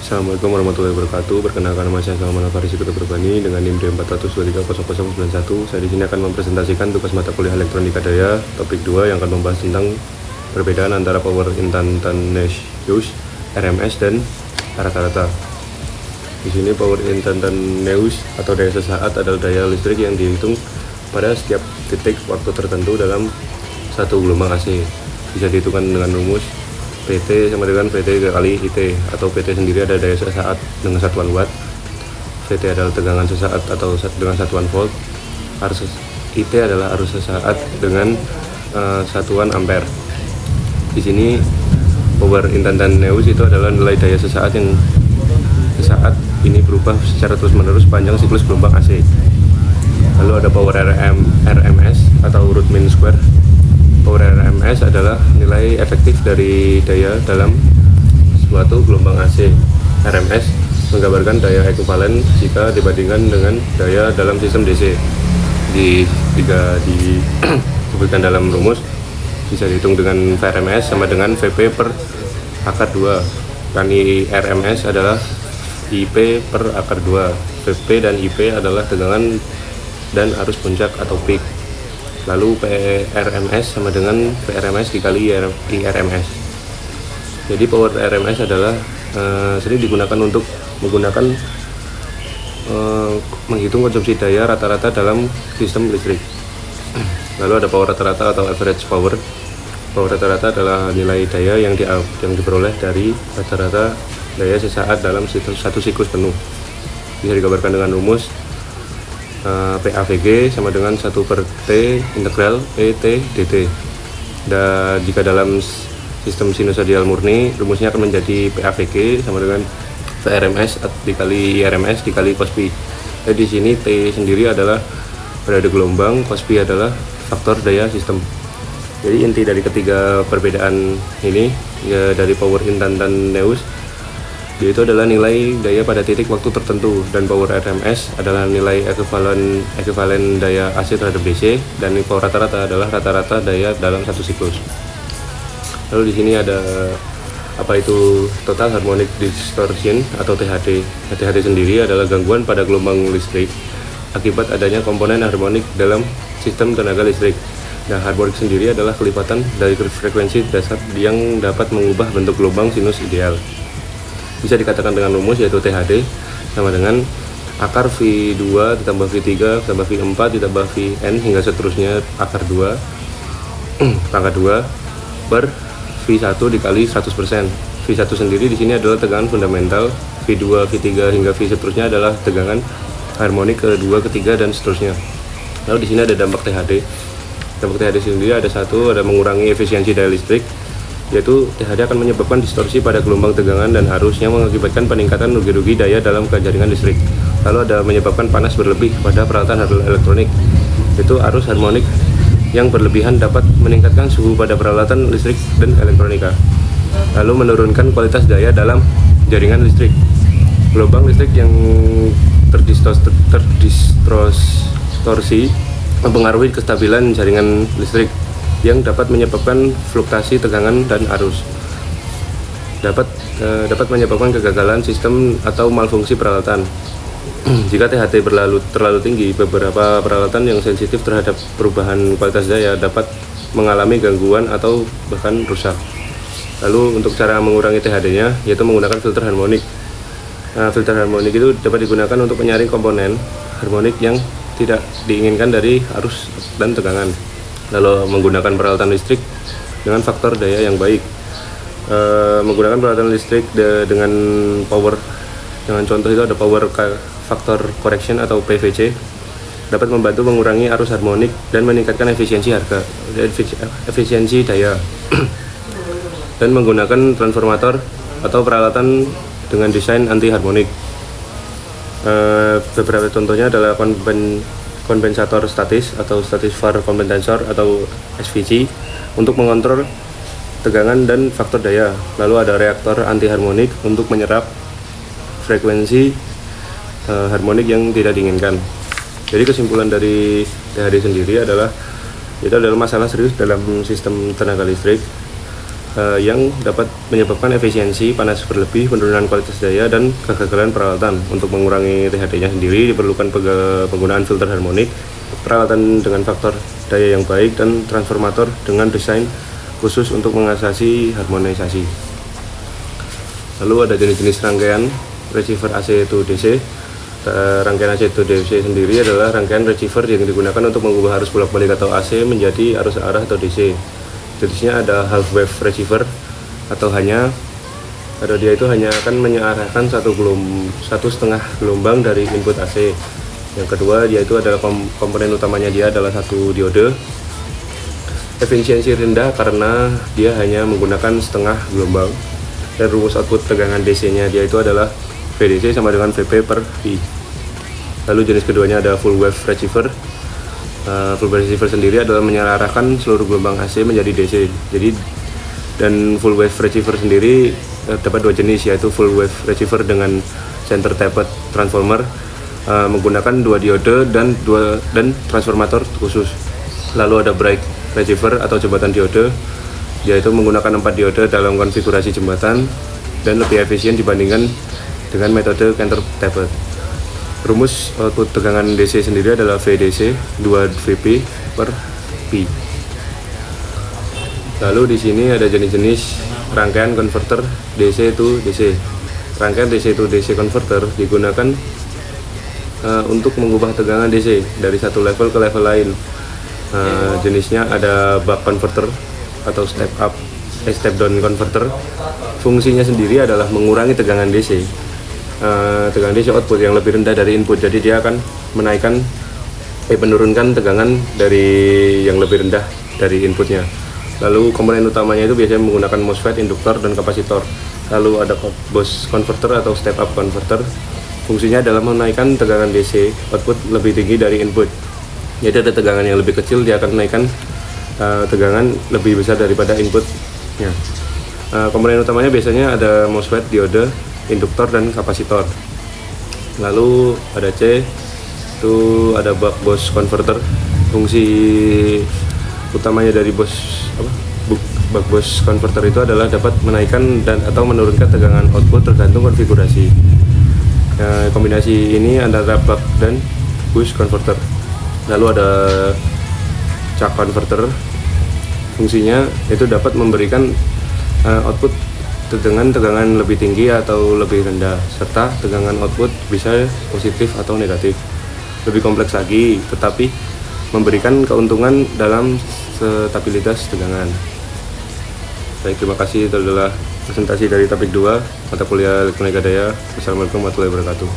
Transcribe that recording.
Assalamualaikum warahmatullahi wabarakatuh. Perkenalkan nama saya Salman Al-Farisi Kutu Berbani dengan NIM D4230091. Saya di sini akan mempresentasikan tugas mata kuliah elektronika daya topik 2 yang akan membahas tentang perbedaan antara power instantaneous RMS dan rata-rata. Di sini power instantaneous atau daya sesaat adalah daya listrik yang dihitung pada setiap titik waktu tertentu dalam satu gelombang AC. Bisa dihitungkan dengan rumus PT sama dengan VT kali IT, atau PT sendiri ada daya sesaat dengan satuan watt, VT adalah tegangan sesaat atau dengan satuan volt, arus IT adalah arus sesaat dengan satuan ampere. Di sini power instantaneous itu adalah nilai daya sesaat yang sesaat ini berubah secara terus-menerus sepanjang siklus gelombang AC. Lalu ada power RMS atau root mean square. Power RMS adalah nilai efektif dari daya dalam suatu gelombang AC. RMS menggambarkan daya ekuivalen jika dibandingkan dengan daya dalam sistem DC. Jika disebutkan dalam rumus, bisa dihitung dengan VRMS sama dengan VP per akar 2. Kali RMS adalah IP per akar 2. VP dan IP adalah tegangan dan arus puncak atau peak. Lalu PRMS sama dengan PRMS dikali IRMS. Jadi power RMS adalah sering digunakan untuk menghitung konsumsi daya rata-rata dalam sistem listrik. Lalu ada power rata-rata atau average power. Power rata-rata adalah nilai daya yang diperoleh dari rata-rata daya sesaat dalam satu siklus penuh. Bisa digambarkan dengan rumus PAVG sama dengan 1 per T integral PT dt. Dan jika dalam sistem sinusoidal murni, rumusnya akan menjadi PAVG sama dengan VRMS dikali IRMS dikali cos pi. Jadi di sini T sendiri adalah periode gelombang, cos pi adalah faktor daya sistem. Jadi inti dari ketiga perbedaan ini ya dari power instantaneous, yaitu adalah nilai daya pada titik waktu tertentu, dan power RMS adalah nilai ekuivalen daya AC terhadap DC, dan power rata-rata adalah rata-rata daya dalam satu siklus. Lalu di sini ada apa itu total harmonic distortion atau THD. THD sendiri adalah gangguan pada gelombang listrik akibat adanya komponen harmonik dalam sistem tenaga listrik. Nah, harmonik sendiri adalah kelipatan dari frekuensi dasar yang dapat mengubah bentuk gelombang sinus ideal. Bisa dikatakan dengan rumus yaitu THD sama dengan akar V2 ditambah V3 ditambah V4 ditambah Vn hingga seterusnya akar 2 pangkat 2 per V1 dikali 100%. V1 sendiri di sini adalah tegangan fundamental, V2, V3 hingga V seterusnya adalah tegangan harmonik kedua, ketiga dan seterusnya. Lalu di sini ada dampak THD. Dampak THD sendiri ada mengurangi efisiensi daya listrik, yaitu THD akan menyebabkan distorsi pada gelombang tegangan dan arus yang mengakibatkan peningkatan rugi-rugi daya dalam jaringan listrik. Lalu ada menyebabkan panas berlebih pada peralatan elektronik, yaitu arus harmonik yang berlebihan dapat meningkatkan suhu pada peralatan listrik dan elektronika. Lalu menurunkan kualitas daya dalam jaringan listrik. Gelombang listrik yang terdistorsi mempengaruhi kestabilan jaringan listrik, yang dapat menyebabkan fluktuasi tegangan dan arus. Dapat menyebabkan kegagalan sistem atau malfungsi peralatan. Jika THD terlalu tinggi, beberapa peralatan yang sensitif terhadap perubahan kualitas daya dapat mengalami gangguan atau bahkan rusak. Lalu untuk cara mengurangi THD-nya yaitu menggunakan filter harmonik. Nah, filter harmonik itu dapat digunakan untuk menyaring komponen harmonik yang tidak diinginkan dari arus dan tegangan. Lalu menggunakan peralatan listrik dengan faktor daya yang baik. Menggunakan peralatan listrik dengan contoh itu ada power factor correction atau PVC, dapat membantu mengurangi arus harmonik dan meningkatkan efisiensi daya. Dan menggunakan transformator atau peralatan dengan desain anti harmonik. Beberapa contohnya adalah kompensator statis atau static var compensator atau SVC untuk mengontrol tegangan dan faktor daya. Lalu ada reaktor anti harmonik untuk menyerap frekuensi harmonik yang tidak diinginkan. Jadi kesimpulan dari THD sendiri adalah itu adalah masalah serius dalam sistem tenaga listrik. yang dapat menyebabkan efisiensi panas berlebih, penurunan kualitas daya, dan kegagalan peralatan. Untuk mengurangi THD-nya sendiri diperlukan penggunaan filter harmonik, peralatan dengan faktor daya yang baik, dan transformator dengan desain khusus untuk mengatasi harmonisasi. Lalu ada jenis-jenis rangkaian receiver AC to DC. Rangkaian AC to DC sendiri adalah rangkaian receiver yang digunakan untuk mengubah arus bolak-balik atau AC menjadi arus arah atau DC. Jenisnya ada half wave receiver atau dia itu hanya akan mengarahkan satu setengah gelombang dari input AC. Yang kedua, dia itu adalah komponen utamanya, dia adalah satu diode. Efisiensi rendah karena dia hanya menggunakan setengah gelombang. Dan rumus output tegangan DC-nya dia itu adalah VDC sama dengan VP per I. Lalu jenis keduanya ada full wave receiver. Full wave receiver sendiri adalah mengarahkan seluruh gelombang AC menjadi DC. Dan full wave receiver sendiri dapat dua jenis, yaitu full wave receiver dengan center tapped transformer menggunakan dua diode dan transformator khusus. Lalu ada bright receiver atau jembatan diode, yaitu menggunakan 4 diode dalam konfigurasi jembatan dan lebih efisien dibandingkan dengan metode counter tapped. Rumus output tegangan DC sendiri adalah VDC 2VP per P. Lalu di sini ada jenis-jenis rangkaian converter DC to DC. Rangkaian DC to DC converter digunakan untuk mengubah tegangan DC dari satu level ke level lain. Jenisnya ada buck converter atau step down converter. Fungsinya sendiri adalah mengurangi tegangan DC. Tegangan DC output yang lebih rendah dari input, jadi dia akan menurunkan tegangan dari yang lebih rendah dari inputnya. Lalu komponen utamanya itu biasanya menggunakan MOSFET, induktor, dan kapasitor. Lalu ada bus converter atau step up converter. Fungsinya adalah menaikkan tegangan DC output lebih tinggi dari input. Jadi ada tegangan yang lebih kecil, dia akan menaikkan tegangan lebih besar daripada inputnya. Komponen utamanya biasanya ada MOSFET, diode, induktor, dan kapasitor. Lalu ada C, itu ada buck bus converter. Fungsi utamanya dari buck bus converter itu adalah dapat menaikkan dan atau menurunkan tegangan output tergantung konfigurasi. Kombinasi ini antara buck dan bus converter. Lalu ada chuck converter. Fungsinya itu dapat memberikan output dengan tegangan lebih tinggi atau lebih rendah, serta tegangan output bisa positif atau negatif. Lebih kompleks lagi, tetapi memberikan keuntungan dalam stabilitas tegangan. Baik, terima kasih. Itu adalah presentasi dari topik 2 mata kuliah elektronika daya. Wassalamualaikum warahmatullahi wabarakatuh.